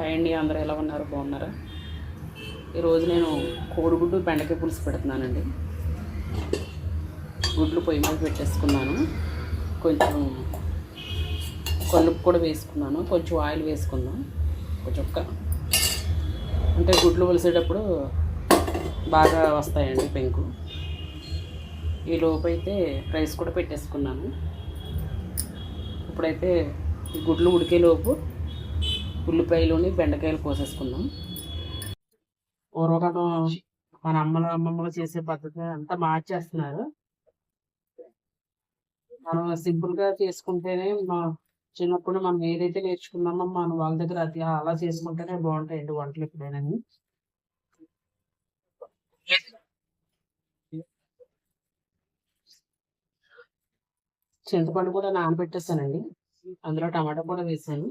Hi అండి, అందరూ ఎలా ఉన్నారు? బాగున్నారా? ఈరోజు నేను కోడిగుడ్డు బెండకాయ పులుసు పెడుతున్నానండి. గుడ్లు పొయ్యి మీద పెట్టేసుకున్నాను. కొంచెం కల్లుప్పు కూడా వేసుకున్నాను. కొంచెం ఆయిల్ వేసుకుందాం, ఒక చుక్క. అంటే గుడ్లు పులిసేటప్పుడు బాగా వస్తాయండి పెంకు. ఈ లోపు అయితే రైస్ కూడా పెట్టేసుకున్నాను. ఇప్పుడైతే ఈ గుడ్లు ఉడికేలోపు ఉల్లిపాయలుని బెండకాయలు కోసేసుకుందాం. పూర్వకాలం మన అమ్మమ్మలు చేసే పద్ధతి అంతా మార్చేస్తున్నారు. మనం సింపుల్గా చేసుకుంటేనే చిన్నప్పుడు మనం ఏదైతే నేర్చుకున్నామో మనం వాళ్ళ దగ్గర అది అలా చేసుకుంటేనే బాగుంటాయండి వంటలు ఎప్పుడైనా. చింతపండు కూడా నానబెట్టేస్తానండి. అందులో టమాటా కూడా వేసాను.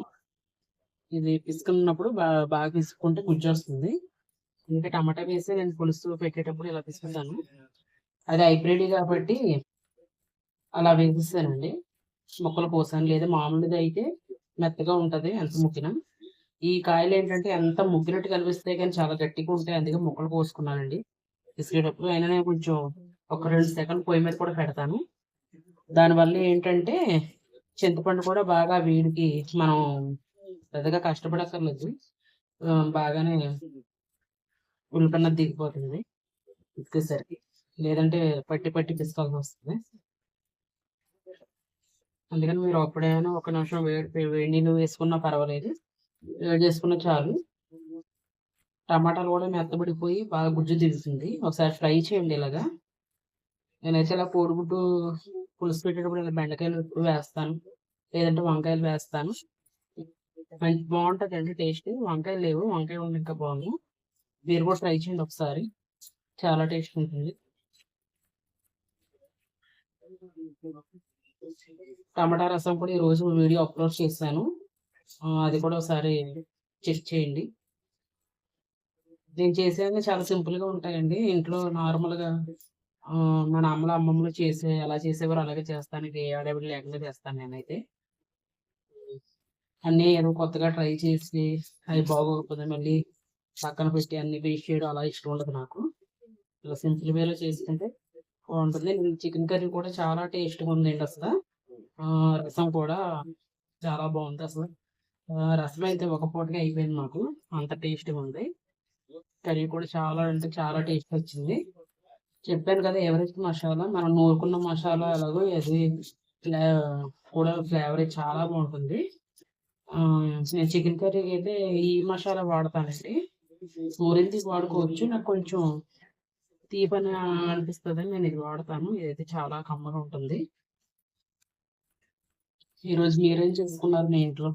ఇది పిసుకున్నప్పుడు బాగా పిసుకుంటే గుజ్జు వస్తుంది. ఇంకా టమాటా వేసి నేను పులుసు పెట్టేటప్పుడు ఇలా తీసుకుంటాను. అది హైబ్రిడ్ కాబట్టి అలా వేసిస్తానండి. ముక్కలు కోసాను, లేదా మామూలుది అయితే మెత్తగా ఉంటుంది ఎంత ముక్కిన. ఈ కాయలు ఏంటంటే ఎంత ముగ్గినట్టు కనిపిస్తాయి కానీ చాలా గట్టిగా ఉంటాయి, అందుకే ముక్కలు కోసుకున్నానండి పిసికేటప్పుడు. అయినా నేను కొంచెం ఒక 2 సెకండ్ పొయ్యి మీద కూడా పెడతాను. దానివల్ల ఏంటంటే చింతపండు కూడా బాగా వీడికి మనం పెద్దగా కష్టపడక్కర్లేదు, బాగానే ఉల్లిపన్నది దిగిపోతుంది ఉడికేసరికి. లేదంటే పట్టి పట్టి పిసుకోవాల్సి వస్తుంది. అందుకని మీరు అప్పుడైనా ఒక నిమిషం వేడి నీళ్ళు వేసుకున్నా పర్వాలేదు, వేడి చేసుకున్నా చాలు. టమాటాలు కూడా మెత్తబడిపోయి బాగా గుజ్జు దిగుతుంది. ఒకసారి ఫ్రై చేయండి ఇలాగా. నేనైతే ఇలా కోడిగుడ్డు పులుసు పెట్టేటప్పుడు ఇలా బెండకాయలు ఎప్పుడు వేస్తాను, లేదంటే వంకాయలు వేస్తాను. మంచి బాగుంటుంది అండి టేస్ట్. వంకాయలు లేవు, వంకాయ ఉండి ఇంకా బాగుంది. మీరు కూడా ట్రై చేయండి ఒకసారి, చాలా టేస్ట్ ఉంటుంది. టమాటా రసం కూడా ఈరోజు వీడియో అప్లోడ్ చేశాను, అది కూడా ఒకసారి చెక్ చేయండి. నేను చేసేది చాలా సింపుల్గా ఉంటాయండి. ఇంట్లో నార్మల్గా మన అమ్మమ్మలు చేసే ఎలా చేసేవారు అలాగే చేస్తాను. ఇది ఏడావిడి లేకుండా చేస్తాను నేనైతే. అన్నీ ఏదో కొత్తగా ట్రై చేసి అవి బాగోకపోతే మళ్ళీ పక్కన పెట్టి అన్ని వేస్ట్ చేయడం అలా ఇష్టం ఉండదు నాకు. ఇలా సింపుల్ వేలో చేసుకుంటే బాగుంటుంది. చికెన్ కర్రీ కూడా చాలా టేస్ట్గా ఉందండి అసలు. రసం కూడా చాలా బాగుంది అసలు. రసం అయితే ఒక పూటగా అయిపోయింది మాకు, అంత టేస్ట్గా ఉంది. కర్రీ కూడా చాలా అంటే చాలా టేస్ట్ వచ్చింది. చెప్పాను కదా, ఎవరెస్ట్ మసాలా మనం నూరుకున్న మసాలా ఎలాగో అది కూడా ఫ్లేవర్ చాలా బాగుంటుంది. నేను చికెన్ కర్రీకి అయితే ఈ మసాలా వాడతానండి. నూరింది వాడుకోవచ్చు, నాకు కొంచెం తీపని అనిపిస్తుంది, నేను ఇది వాడతాను. ఇదైతే చాలా కమ్మగా ఉంటుంది. ఈరోజు మీరేం చేసుకున్నారు మీ ఇంట్లో?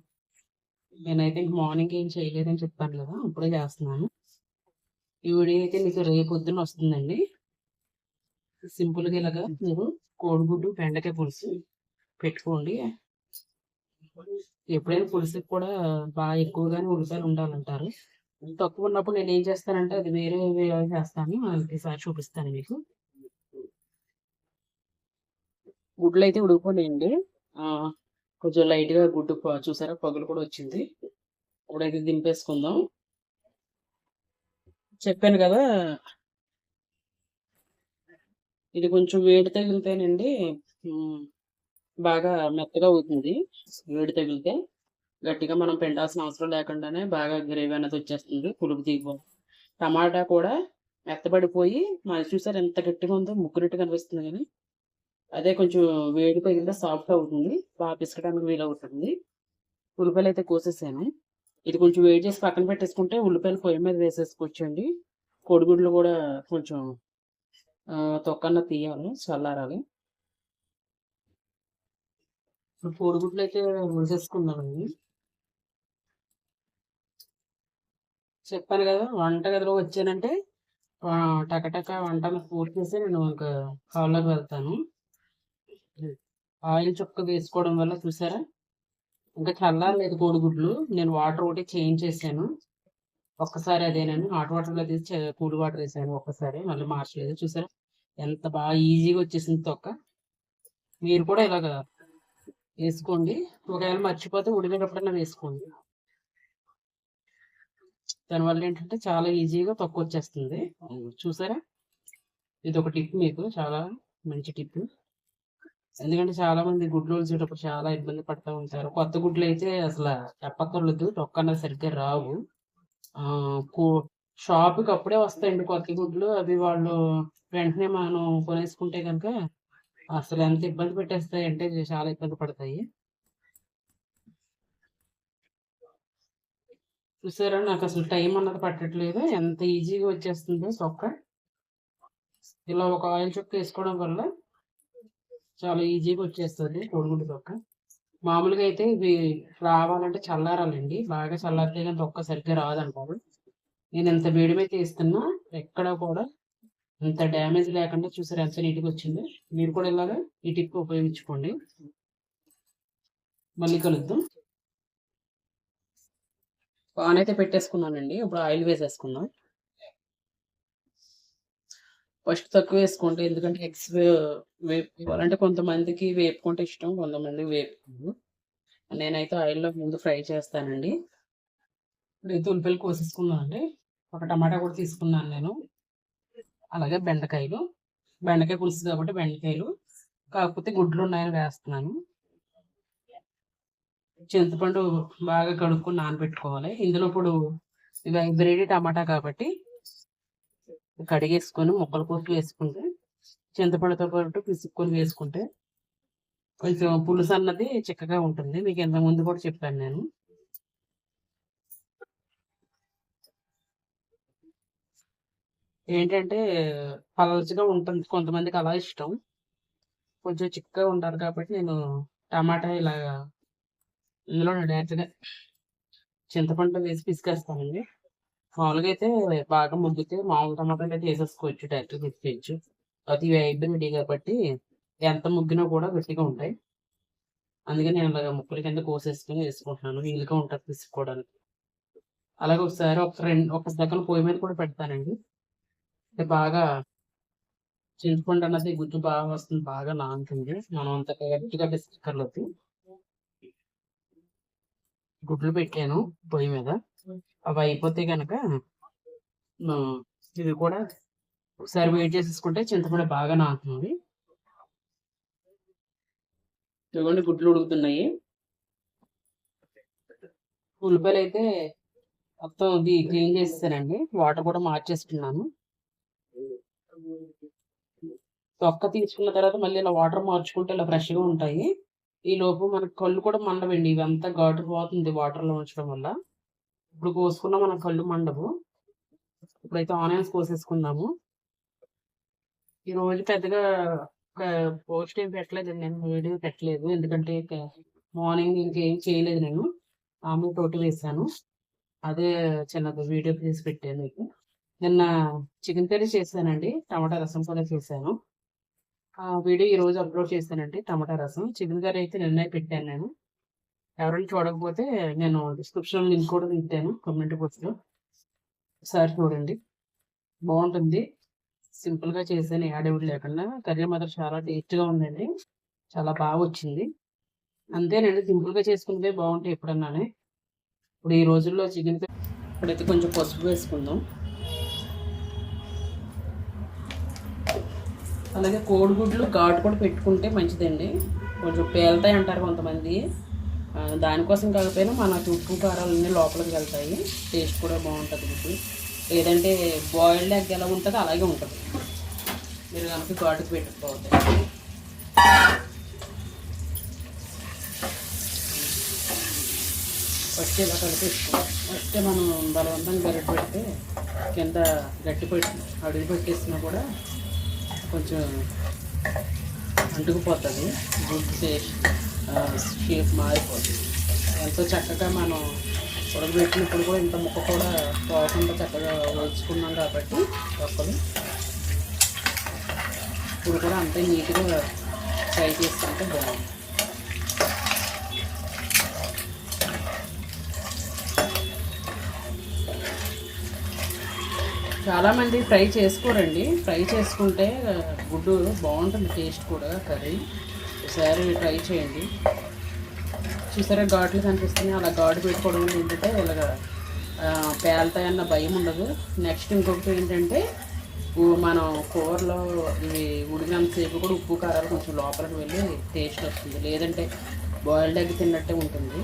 నేనైతే మార్నింగ్ ఏం చేయలేదని చెప్పాను కదా, ఇప్పుడే చేస్తున్నాను. ఈ వీడియో అయితే మీకు రేపు పొద్దున్న వస్తుందండి. సింపుల్గా ఇలాగా మీరు కోడిగుడ్డు బెండకాయ పులుసు పెట్టుకోండి. ఎప్పుడైనా పులుసుకి కూడా బాగా ఎక్కువగానే ఉల్లిపాయలు ఉండాలంటారు. తక్కువ ఉన్నప్పుడు నేను ఏం చేస్తానంటే అది వేరే చేస్తాను, ఈసారి చూపిస్తాను మీకు. గుడ్లు అయితే ఉడికిపోయాయండి. కొంచెం లైట్గా గుడ్డు చూసారా, పగులు కూడా వచ్చింది. ఇప్పుడైతే దింపేసుకుందాం. చెప్పాను కదా, ఇది కొంచెం వేడి తగిలితేనండి బాగా మెత్తగా అవుతుంది. వేడి తగిలితే గట్టిగా మనం పెండాల్సిన అవసరం లేకుండానే బాగా గ్రేవీ అనేది వచ్చేస్తుంది, పులుపు దిగిపోతుంది. టమాటా కూడా మెత్తబడిపోయి మరి చూసారు ఎంత గట్టిగా ఉందో, ముగ్గురిట్టు కనిపిస్తుంది. కానీ అదే కొంచెం వేడి తగిలితే సాఫ్ట్ అవుతుంది, బాగా పిసకడానికి వీలవుతుంది. ఉల్లిపాయలు అయితే కోసేసాను. ఇది కొంచెం వేడి చేసి పక్కన పెట్టేసుకుంటే ఉల్లిపాయలు పొయ్యి మీద వేసేసుకోవచ్చండి. కోడిగుడ్లు కూడా కొంచెం తొక్కన్న తీయాలి, చల్లారాలి. ఇప్పుడు కోడిగుడ్లు అయితే వేసేసుకున్నామండి. చెప్పాను కదా, వంటగదిలో వచ్చానంటే టకటక వంటలు పూర్తి చేసి నేను ఒక హాల్లోకి వెళ్తాను. ఆయిల్ చుక్క వేసుకోవడం వల్ల చూసారా ఇంకా చల్లారలేదు కోడిగుడ్లు. నేను వాటర్ ఒకటి చేంజ్ చేశాను ఒక్కసారి, అదేనండి హాట్ వాటర్లో తీసి కూల్ వాటర్ వేసాను ఒక్కసారి, మళ్ళీ మార్చలేదు. చూసారా ఎంత బాగా ఈజీగా వచ్చేసింది తొక్క. మీరు కూడా ఇలాగ వేసుకోండి, ఒకవేళ మర్చిపోతే ఉడికేటప్పుడైనా వేసుకోండి. దానివల్ల ఏంటంటే చాలా ఈజీగా తొక్క వచ్చేస్తుంది. చూసారా? ఇది ఒక టిప్ మీకు, చాలా మంచి టిప్. ఎందుకంటే చాలా మంది గుడ్లు ఒలిచేటప్పుడు చాలా ఇబ్బంది పడతా ఉంటారు. కొత్త గుడ్లు అయితే అసలు చెప్పక్కర్లేదు, తొక్క అన్నది సరిగ్గా రావు. షాప్కి అప్పుడే వస్తాయండి కొత్త గుడ్లు. అవి వాళ్ళు వెంటనే మనం కొనేసుకుంటే కనుక అసలు ఎంత ఇబ్బంది పెట్టేస్తాయి అంటే చాలా ఇబ్బంది పడతాయి. చూసారా? నాకు అసలు టైం అన్నది పట్టట్లేదు, ఎంత ఈజీగా వచ్చేస్తుందో తొక్క. ఇలా ఒక ఆయిల్ చుక్క వేసుకోవడం వల్ల చాలా ఈజీగా వచ్చేస్తుంది కోడిగుడ్డు తొక్క. మామూలుగా అయితే ఇవి రావాలంటే చల్లారాలండి, బాగా చల్లారితే కానీ తొక్క సరిగ్గా రాదంటారు. నేను ఎంత వేడి మీద తీస్తున్నా ఎక్కడ కూడా ఇంత డ్యామేజ్ లేకుండా చూసారు ఎంత నీట్గా వచ్చింది. మీరు కూడా ఇలాగా ఈ టిప్ ఉపయోగించుకోండి. మళ్ళీ కలుద్దాం. పాన్ అయితే పెట్టేసుకున్నానండి, ఇప్పుడు ఆయిల్ వేసేసుకుందాం. ఫస్ట్ తక్కువ వేసుకోండి, ఎందుకంటే ఎగ్స్ వేపుకోవాలంటే కొంతమందికి వేపుకుంటే ఇష్టం, కొంతమంది వేపుకోరు. నేనైతే ఆయిల్లో ముందు ఫ్రై చేస్తానండి. ఇప్పుడు ఉల్లిపాయలు కోసేసుకున్నానండి. ఒక టమాటా కూడా తీసుకున్నాను నేను. అలాగే బెండకాయ పులుసు కాబట్టి బెండకాయలు, కాకపోతే గుడ్లు ఉన్నాయని వేస్తున్నాను. చింతపండు బాగా కడుక్కొని నానబెట్టుకోవాలి. ఇందులో ఇప్పుడు ఇవి హైబ్రిడ్ టమాటా కాబట్టి కడిగేసుకొని ముక్కలు కోసి వేసుకుంటే, చింతపండుతో పాటు పిసుక్కొని వేసుకుంటే కొంచెం పులుసు అన్నది చిక్కగా ఉంటుంది. మీకు ఇంత ముందు కూడా చెప్పాను నేను. ఏంటంటే పలచగా ఉంటుంది, కొంతమందికి అలా ఇష్టం. కొంచెం చిక్కగా ఉంటారు కాబట్టి నేను టమాటా ఇలాగా ఇందులో డైరెక్ట్గా చింతపండు వేసి పిసికేస్తానండి. మామూలుగా అయితే బాగా ముగ్గితే మామూలు టమాటాలు అయితే వేసేసుకోవచ్చు, డైరెక్ట్గా పిసికేయచ్చు. అది హైబ్రిడ్ కాబట్టి ఎంత ముగ్గినా కూడా గట్టిగా ఉంటాయి. అందుకని నేను ఇలాగ ముక్కల కింద కోసేసుకొని వేసుకుంటున్నాను, వీలుగా ఉంటుంది పిసుకోవడానికి. అలాగే ఒకసారి ఒక సెకండ్ పొయ్యి మీద కూడా పెడతానండి. అంటే బాగా చింతపండు అన్నది గుజ్జు బాగా వస్తుంది, బాగా నానుతుంది. మనం అంత గట్టిగా పిసుకర్లేదు. గుడ్లు పెట్టాను పొయ్యి మీద, అవి అయిపోతే కనుక ఇవి కూడా ఒకసారి వెయిట్ చేసేసుకుంటే చింతపండు బాగా నానుతుంది. ఇదిగోండి గుడ్లు ఉడుకుతున్నాయి. ఉల్లిపాయలు అయితే మొత్తం ఇది క్లీన్ చేసేసానండి, వాటర్ కూడా మార్చేసుకున్నాను. తొక్క తీసుకున్న తర్వాత మళ్ళీ ఇలా వాటర్ మార్చుకుంటే ఇలా ఫ్రెష్గా ఉంటాయి. ఈ లోపు మనకు కళ్ళు కూడా మండవండి, ఇవంతా ఘాటు పోతుంది వాటర్లో ఉంచడం వల్ల. ఇప్పుడు కోసుకున్నా మన కళ్ళు మండవు. ఇప్పుడైతే ఆనియన్స్ కోసేసుకుందాము. ఈరోజు పెద్దగా పోస్ట్ ఏం పెట్టలేదు, నేను వీడియో పెట్టలేదు, ఎందుకంటే మార్నింగ్ ఇంకేం చేయలేదు. నేను మామూలు తోటి వేసాను, అదే చిన్నది వీడియో తీసి పెట్టాను మీకు. నిన్న చికెన్ కర్రీ చేశానండి, టమాటా రసం కూడా చేశాను. ఆ వీడియో ఈరోజు అప్లోడ్ చేశానండి, టమాటా రసం. చికెన్ కర్రీ అయితే నిన్నే పెట్టాను నేను. ఎవరైనా చూడకపోతే నేను డిస్క్రిప్షన్ లింక్ కూడా పెట్టాను కామెంట్ బాక్స్లో, ఒకసారి చూడండి, బాగుంటుంది. సింపుల్గా చేశాను, యాడవుడు లేకుండా. కర్రీ మాత్రం చాలా టేస్ట్గా ఉందండి, చాలా బాగా వచ్చింది. అంతేనండి, సింపుల్గా చేసుకుంటే బాగుంటాయి ఎప్పుడన్నానే. ఇప్పుడు ఈ రోజుల్లో చికెన్ ఇప్పుడైతే కొంచెం పసుపు వేసుకుందాం. అలాగే కోడిగుడ్లు ఘాటు కూడా పెట్టుకుంటే మంచిదండి, కొంచెం పేలుతాయి అంటారు కొంతమంది. దానికోసం కాకపోయినా మన ఉప్పు కారాలన్నీ లోపలికి వెళ్తాయి, టేస్ట్ కూడా బాగుంటుంది గుడ్డు. లేదంటే బాయిల్డ్ ఎగ్ ఎలా ఉంటుందో అలాగే ఉంటుంది, మీరు కనుక ఘాటుకు పెట్టుకోవద్దు. ఫస్ట్ ఇలా కలిపేసుకోవాలి. ఫస్ట్ మనం బలవంతంగా గరిటె పెడితే కింద గట్టి పెట్టి అడుగు పెట్టేసినా కూడా కొంచెం అంటుకుపోతుంది, గుడ్ షేప్ మారిపోతుంది. ఎంతో చక్కగా మనం ఉడకబెట్టినప్పుడు కూడా ఇంత ముక్క కూడా పోకుండా చక్కగా వేసుకున్నాం కాబట్టి తొక్కలు. ఇప్పుడు కూడా అంతే నీట్గా ఫ్రై చేసుకుంటే బాగుంది. చాలామంది ఫ్రై చేసుకోరండి, ఫ్రై చేసుకుంటే గుడ్డు బాగుంటుంది, టేస్ట్ కూడా కర్రీ. ఒకసారి ట్రై చేయండి. చూసారా ఘాట్లు కనిపిస్తున్నాయి, అలా ఘాటు పెట్టుకోవడం ఏంటంటే ఇలాగ పేలుతాయన్న భయం ఉండదు. నెక్స్ట్ ఇంకొకటి ఏంటంటే మనం కూరలో ఇవి ఉడికినంతసేపు కూడా ఉప్పు కారాలు కొంచెం లోపలికి వెళ్ళి టేస్ట్ వస్తుంది. లేదంటే బాయిల్డ్ ఎగ్ తిన్నట్టే ఉంటుంది,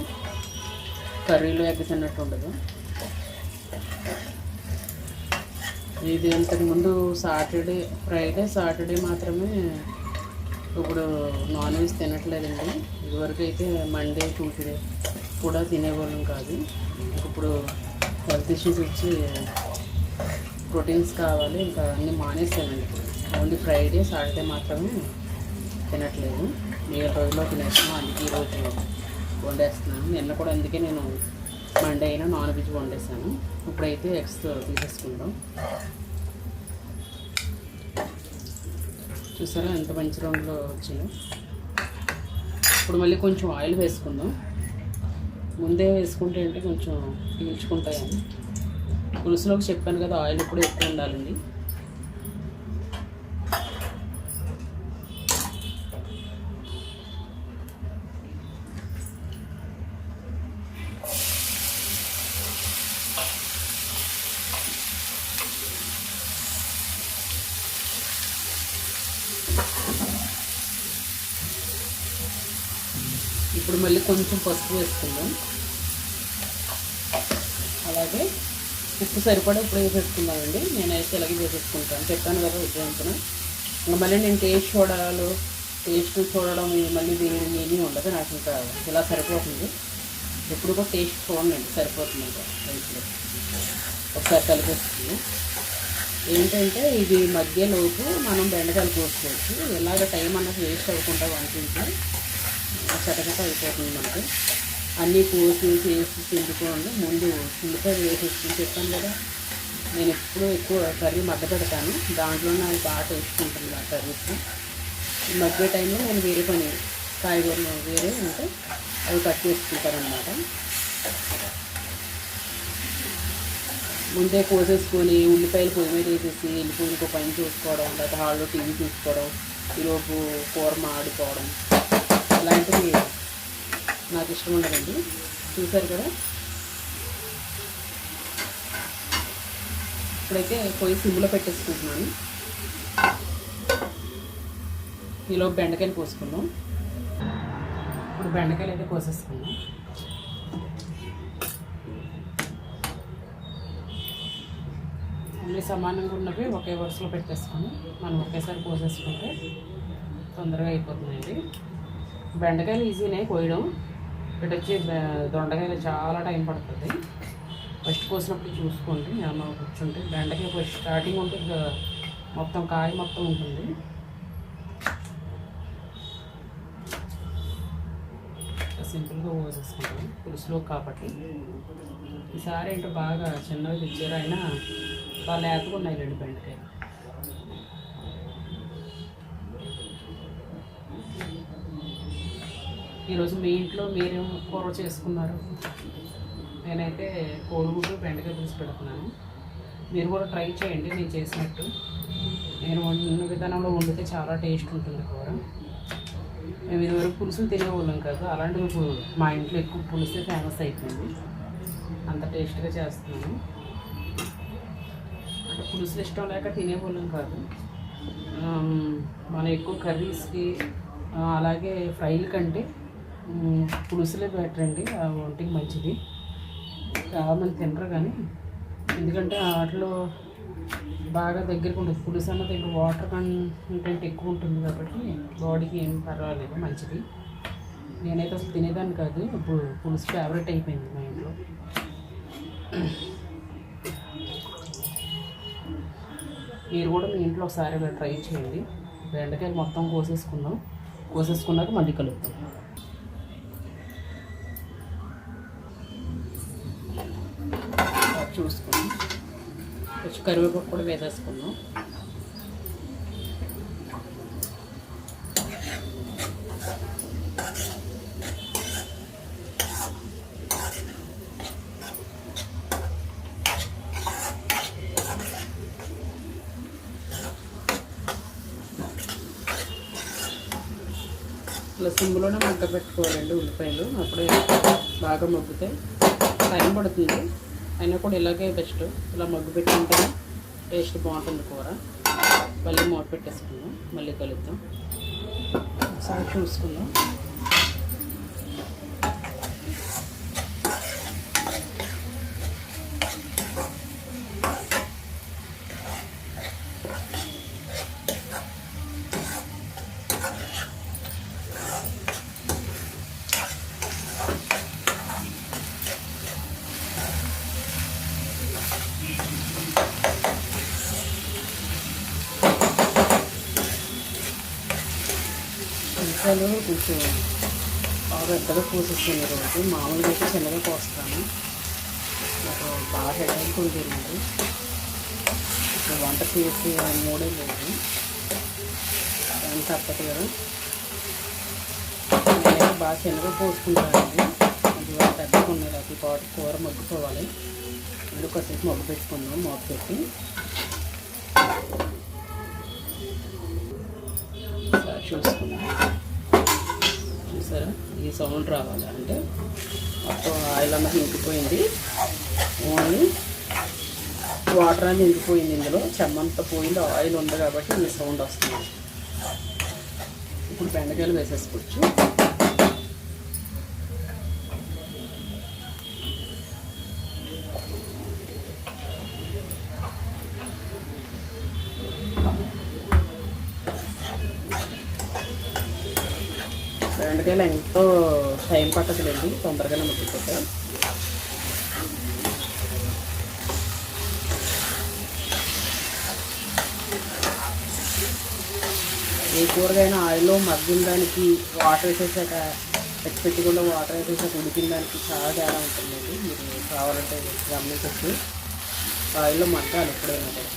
కర్రీలో ఎగ్ తిన్నట్టు ఉండదు. ఇది ఇంతకుముందు సాటర్డే మాత్రమే ఇప్పుడు నాన్ వెజ్ తినట్లేదండి. ఇదివరకు అయితే మండే ట్యూస్డే కూడా తినేవాళ్ళం కాదు. ఇప్పుడు హెల్త్ ఇష్యూస్ వచ్చి ప్రోటీన్స్ కావాలి, ఇంకా అన్నీ మానేసానండి. ఓన్లీ ఫ్రైడే సాటర్డే మాత్రమే తినట్లేదు. 7 రోజుల్లో తినేస్తున్నాం. అందుకే ఈరోజు వండేస్తున్నాను. నిన్న కూడా అందుకే నేను మండే అయినా నాన్ వెజ్ వండేసాను. ఇప్పుడైతే ఎగ్స్ తీసేసుకుందాం. చూసారా ఎంత మంచి రంగులో వచ్చిందో. ఇప్పుడు మళ్ళీ కొంచెం ఆయిల్ వేసుకుందాం. ముందే వేసుకుంటే అంటే కొంచెం పీల్చుకుంటాయని. పులుసులోకి చెప్పాను కదా, ఆయిల్ ఇప్పుడు ఎక్కువ ఉండాలండి. ఇప్పుడు మళ్ళీ కొంచెం పసుపు వేసుకుందాం. అలాగే ఉప్పు సరిపడా ఇప్పుడు వేసేసుకుందామండి. నేనైతే ఇలాగే వేసేసుకుంటాను, చెప్పాను కదా ఉద్యోగంతో. ఇంకా మళ్ళీ నేను టేస్ట్ చూడడం మళ్ళీ ఏమీ ఉండదు నాకు. ఇంకా ఇలా సరిపోతుంది. ఎప్పుడు కూడా టేస్ట్ చూడండి, సరిపోతుంది. ఇంకా రైస్లో ఒకసారి కలిపేస్తుంది. ఏంటంటే ఇది మధ్యలోపు మనం బెండకాయలు కోసుకోవచ్చు. ఇలాగ టైం అన్నది వేస్ట్ అవ్వకుండా వంటించి చటచట అయిపోతుంది మనకి. అన్నీ కోసి చేసి తింటుకోండి. ముందు ఉల్లిపాయ వేసేసుకుని చెప్పాను కదా, నేను ఎప్పుడు ఎక్కువ కర్రీ మగ్గ పెడతాను. దాంట్లోనే అది బాగా టేస్ట్ ఉంటుంది ఆ కర్రీస్. ఈ మధ్య టైంలో నేను వేరే పని కాయగూరలు వేరే ఉంటే అవి కట్ చేసుకుంటారనమాట. ముందే కోసేసుకొని ఉల్లిపాయలు పొయ్యి మీద వేసేసి వెళ్ళిపోయి ఇంకో పని చూసుకోవడం, లేకపోతే హాల్లో టీవీ చూసుకోవడం, ఈలోపు కూర మాడిపోవడం, ఇలాంటివి నాకు ఇష్టం ఉండదండి. చూసారు కదా, ఇప్పుడైతే పొయ్యి సిమ్లో పెట్టేసుకుంటున్నాను. ఈలోపు బెండకాయలు కోసుకుందాం. ఇప్పుడు బెండకాయలు అయితే కోసేసుకుందాం. అన్నీ సమానంగా ఉన్నవి ఒకే వరుసలో పెట్టేసుకొని మనం ఒకేసారి కోసేసుకుంటే తొందరగా అయిపోతుందండి. బెండకాయలు ఈజీనే కోయడం. ఇటు వచ్చి దొండకాయలు చాలా టైం పడుతుంది. ఫస్ట్ కోసినప్పుడు చూసుకోండి, ఏమన్నా కూర్చుంటే బెండకాయ ఫస్ట్ స్టార్టింగ్ ఉంటే మొత్తం కాయ మొత్తం ఉంటుంది. సింపుల్గా కోసేసుకుంటాం పులుసులో కాబట్టి. ఈసారి ఏంటో బాగా చిన్నవి తెచ్చారు, అయినా బాగా లేతగా ఉన్నాయి 2 బెండకాయలు. ఈరోజు మీ ఇంట్లో మీరేం కూర చేసుకున్నారు? నేనైతే కోడిగుడ్డు బెండకాయ పులుసు పెడుతున్నాను. మీరు కూడా ట్రై చేయండి నేను చేసినట్టు. నేను వండిన విధానంలో వండితే చాలా టేస్ట్ ఉంటుంది కూర. మేము ఇదివరకు పులుసులు తినేవాళ్ళం కదా, అలాంటివి ఇప్పుడు మా ఇంట్లో ఎక్కువ పులుసే ఫేమస్ అయిపోయింది. అంత టేస్ట్గా చేస్తున్నాను. అంటే పులుసులు ఇష్టం లేక తినేవాళ్ళం కాదు. మనం ఎక్కువ కర్రీస్కి అలాగే ఫ్రైల కంటే పులుసులే బెటర్ అండి. ఒంటికి మంచిది. చాలామంది తినరు కానీ, ఎందుకంటే వాటిలో బాగా దగ్గరకు ఉంటుంది. పులుసు అన్నది ఇంకా వాటర్ కంటెంట్ ఎక్కువ ఉంటుంది కాబట్టి బాడీకి ఏం పర్వాలేదు, మంచిది. నేనైతే అసలు తినేదాన్ని కాదు, ఇప్పుడు పులుసు ఫేవరెట్ అయిపోయింది మా ఇంట్లో. మీరు కూడా మీ ఇంట్లో ఒకసారి ఇలా ట్రై చేయండి. బెండకాయలు మొత్తం కోసేసుకున్నాక మళ్ళీ కలుపుతాం. చూసుకున్నాం. కొంచెం కరివేపాకు కూడా వేసేసుకున్నాం. ఇలా సిమ్లోనే మగ్గ పెట్టుకోవాలండి ఉల్లిపాయలు. అప్పుడే బాగా మగ్గుతాయి. టైం పడుతుంది అయినా కూడా ఇలాగే బెస్ట్. ఇలా మగ్గు పెట్టుకుంటే టేస్ట్ బాగుంటుంది కూర. మళ్ళీ మూత పెట్టేసుకుందాం, మళ్ళీ కలుద్దాం. ఒకసారి చూసుకుందాం. ఉల్లిపాయలు కొంచెం బాగా పెద్దగా కోసిస్తాను ఈరోజు. మామూలుగా అయితే చిన్నగా కోస్తాను. నాకు బాగా హెడేక్ ఉంటుంది. ఇప్పుడు వంట చేసి 3 లేదు, దాని తప్పదు కదా. నేనైతే బాగా చిన్నగా కోసుకుంటానండి. అది పెద్దగా ఉన్నాయి. అది పాటు కూర మగ్గుకోవాలి. మళ్ళీ కాసేపు మగ్గు పెట్టుకుందాం మూత పెట్టి. చూసుకున్నాం. చూసారా, ఈ సౌండ్ రావాలి అంటే మొత్తం ఆయిల్ అన్నది ఇంకిపోయింది. ఓన్లీ వాటర్ అనేది ఇంకిపోయింది. ఇందులో చెమ్మంతా పోయింది, ఆయిల్ ఉంది కాబట్టి ఈ సౌండ్ వస్తుంది. ఇప్పుడు బెండకాయలు వేసేసుకోవచ్చు. బెండకాయలు ఎంతో టైం పట్టదులేండి, తొందరగానే మగ్గిపోతాయి. ఏ కూరగాయన ఆయిల్లో మగ్గిన దానికి వాటర్ వేసేసాక పెట్టుకుండా వాటర్ వేసేసాక ఉడికిన దానికి చాలా తేడా ఉంటుందండి. మీరు కావాలంటే గమనించచ్చు. ఆయిల్లో మగ్గాలి ఎప్పుడైనా కూడా.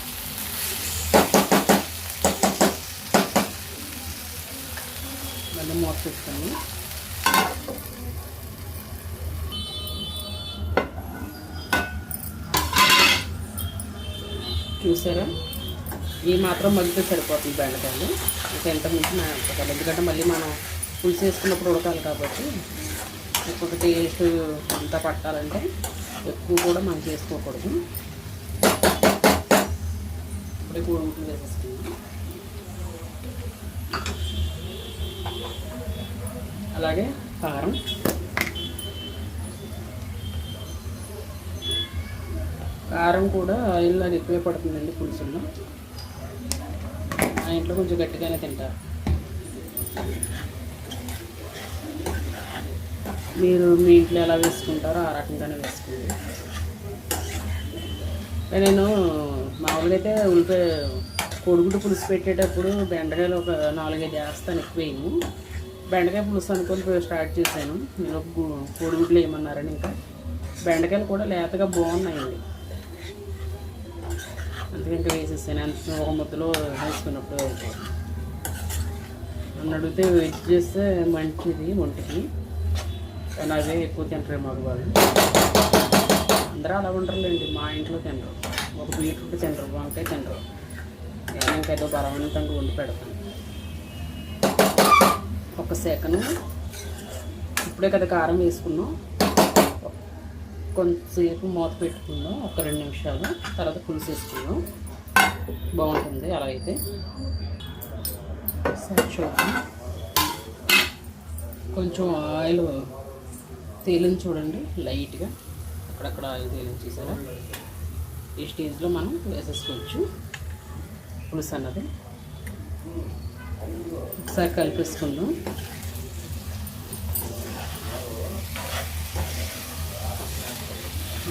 మళ్ళీ మూత పెట్టుకొని చూసారా, ఈ మాత్రం మగ్గితే సరిపోతుంది బెండకాయలు. ఇంకా ఎంత మించి అంతకాలి, ఎందుకంటే మళ్ళీ మనం పులుసు వేసుకున్నప్పుడు ఉడకాలి కాబట్టి. ఇప్పుడు టేస్ట్ అంతా పట్టాలంటే ఎక్కువ కూడా మనం చేసుకోకూడదు. ఇప్పుడే కోడిగుడ్లు వేసేసుకున్నాం. అలాగే కారం, కారం కూడా ఆయిల్లో అది ఎక్కువే పడుతుందండి పులుసుల్లో. మా ఇంట్లో కొంచెం గట్టిగానే తింటారు. మీరు మీ ఇంట్లో ఎలా వేసుకుంటారో ఆ రకంగానే వేసుకోండి. నేను మామూలుగా అయితే ఉల్లిపాయ కోడిగుడ్డు పులుసు పెట్టేటప్పుడు బెండకాయలు ఒక 4-5 వేస్తాను, ఎక్కువ వేయను. బెండకాయ పులుసు అనుకొని స్టార్ట్ చేశాను. నేను కోడిగుడ్లు వేయమన్నారని. ఇంకా బెండకాయలు కూడా లేతగా బాగున్నాయండి, అందుకే ఇంకా వేసేసాను. అంత ఒక ముద్దలో వేసుకున్నప్పుడు నన్ను అడిగితే వెజ్ చేస్తే మంచిది ఒంటికి, కానీ అవే ఎక్కువ తింటారు మగవాళ్ళు. అందరూ అలా ఉంటారులేండి. మా ఇంట్లో తినరు. ఒక బీట్రూట్ తినరు, వంకాయ తినరు. నేను ఇంకేదో బలవంతంగా వండి పెడతాను. ఒక సెకను ఇప్పుడే కదా కారం వేసుకున్నాం, కొంతసేపు మూత పెట్టుకుందాం. ఒక 2 నిమిషాలు తర్వాత పులుసు వేసుకుందాం. బాగుంటుంది అలా అయితే. సరే చూద్దాం. కొంచెం ఆయిల్ తేలింది చూడండి, లైట్గా అక్కడక్కడ ఆయిల్ తేలింది చూసారా. ఈ స్టేజ్లో మనం వేసేసుకోవచ్చు పులుసు అన్నది. ఒకసారి కలిపేసుకుందాం.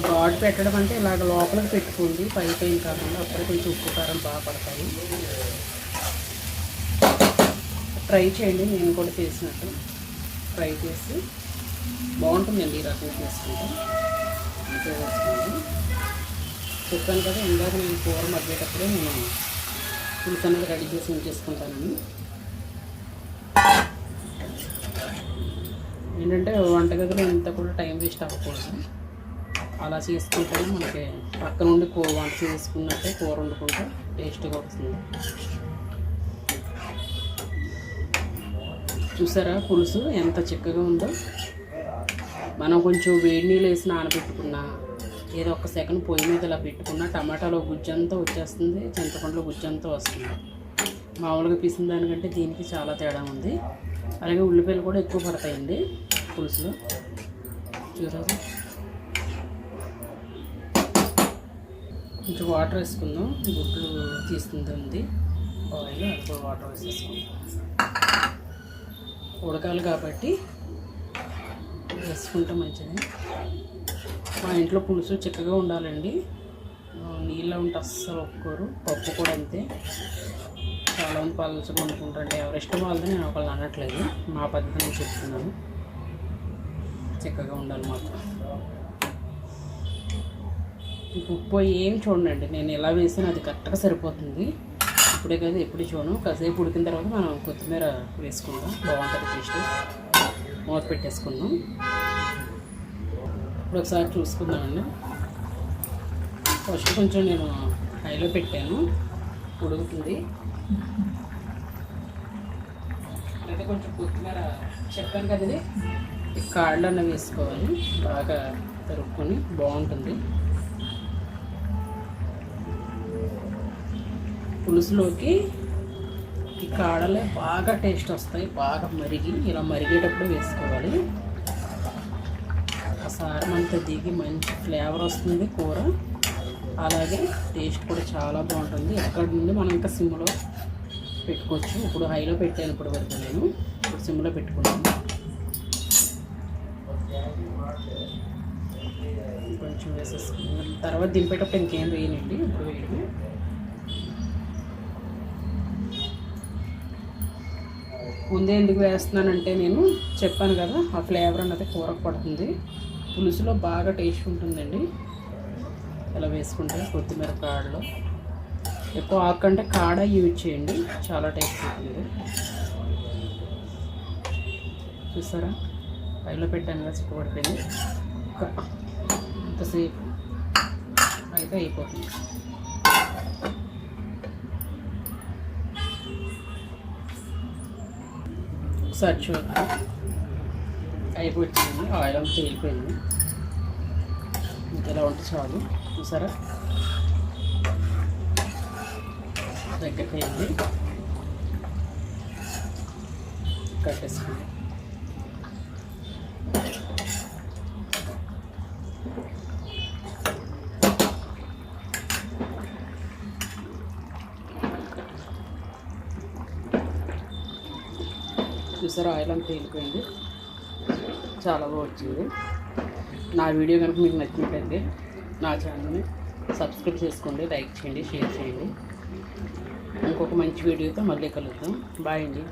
గాడ్ పెట్టడం అంటే ఇలాగ లోపలికి పెట్టుకోండి, పైకి కాకుండా. అప్పుడే కొంచెం ఉప్పు కారం బాగా పడతాయి. ట్రై చేయండి, నేను కూడా చేసినట్టు ట్రై చేసి బాగుంటుందండి ఈ రకంగా చేసుకుంటే. అంతే వేసుకోండి. చెప్పాను కదా ఇందాక నేను కూర మగ్గేటప్పుడే నేను పులుసు అనేది రెడీ చేసి ఉంచేసుకుంటానని. ఏంటంటే వంటగదిలో ఇంత కూడా టైం వేస్ట్ అవ్వకూడదు. అలా చేసుకుంటేనే మనకి పక్క నుండి వంట చేసుకున్నట్టే కూర వండుకుంటే టేస్ట్గా వస్తుంది. చూసారా పులుసు ఎంత చిక్కగా ఉందో. మనం కొంచెం వేడి నీళ్ళు వేసి నానబెట్టుకున్నా ఏదో ఒక సెకండ్ పొయ్యి మీద ఇలా పెట్టుకున్న టమాటాలో గుజ్జంతా వచ్చేస్తుంది, చింతపండులో గుజ్జంతా వస్తుంది. మామూలుగా పీసిన దానికంటే దీనికి చాలా తేడా ఉంది. అలాగే ఉల్లిపాయలు కూడా ఎక్కువ పడతాయండి పులుసులో. చూడండి, కొంచెం వాటర్ వేసుకుందాం. గుడ్లు తీస్తుంది ఆయిల్, అది కూడా వాటర్ వేసేసుకుందాం. ఉడకాలి కాబట్టి వేసుకుంటే మంచిది. మా ఇంట్లో పులుసు చిక్కగా ఉండాలండి, నీళ్ళ ఉంటే అస్సలు ఒప్పుకోరు. పప్పు కూడా అంతే, చాలామంది పలుచగా వండుకుంటారంటే ఎవరి ఇష్టం వాళ్ళది, నేను ఒకళ్ళు అనట్లేదు, మా పద్ధతి నేను చెప్తున్నాను. చిక్కగా ఉండాలి మాత్రం. ఉప్పు ఏం చూడండి, నేను ఎలా వేసాను అది కరెక్ట్గా సరిపోతుంది. ఇప్పుడే కదా ఎప్పుడు చూడను, కాసేపు ఉడికిన తర్వాత మనం కొత్తిమీర వేసుకుందాం, బాగుంటుంది టేస్ట్. మూత పెట్టేసుకుందాం. ఇప్పుడు ఒకసారి చూసుకుందామండి. ఫస్ట్ కొంచెం నేను హైలో పెట్టాను, ఉడుకుతుంది. అయితే కొంచెం కొత్తిమీర చెప్పాను కదండి, ఈ కాళ్ళన్న వేసుకోవాలి, బాగా తరుక్కొని బాగుంటుంది. పులుసులోకి ఈ కాడలే బాగా టేస్ట్ వస్తాయి, బాగా మరిగి ఇలా మరిగేటప్పుడు వేసుకోవాలి. ఒకసారి మనతో దిగి మంచి ఫ్లేవర్ వస్తుంది కూర, అలాగే టేస్ట్ కూడా చాలా బాగుంటుంది. ఎక్కడి నుండి మనం ఇంకా సిమ్లో పెట్టుకోవచ్చు. ఇప్పుడు హైలో పెట్టాను ఇప్పుడు వరకు నేను, ఇప్పుడు సిమ్లో పెట్టుకున్నాను. కొంచెం వేసేసుకున్నాను, తర్వాత దింపేటప్పుడు ఇంకేం వేయనండి, ఇప్పుడు వేయడమే. ముందే ఎందుకు వేస్తున్నానంటే నేను చెప్పాను కదా, ఆ ఫ్లేవర్ అన్నది కూరకు పడుతుంది, పులుసులో బాగా టేస్ట్ ఉంటుందండి ఇలా వేసుకుంటే. కొత్తిమీర కాడలో ఎక్కువ ఆకంటే కాడ యూజ్ చేయండి, చాలా టేస్ట్ ఉంటుంది. చూసారా, పైలో పెట్టాను కదా, చిక్కబడిపోయింది. ఇంతసేపు అయితే అయిపోతుంది. ఒకసారి చూద్దాం, అయిపోయింది, ఆయిల్ అంతా తేలిపోయింది. ఇంకెలా ఉంటే చాలు. చూసారా, దగ్గరికి అయింది, కట్టేసుకుంది. చూసారా, ఆయిల్ అంతా తేలిపోయింది, చాలా బాగా వచ్చింది. నా వీడియో కనుక మీకు నచ్చినట్లయితే నా ఛానల్ని సబ్స్క్రైబ్ చేసుకోండి, లైక్ చేయండి, షేర్ చేయండి. ఇంకొక మంచి వీడియోతో మళ్ళీ కలుద్దాం. బాయ్ అండి.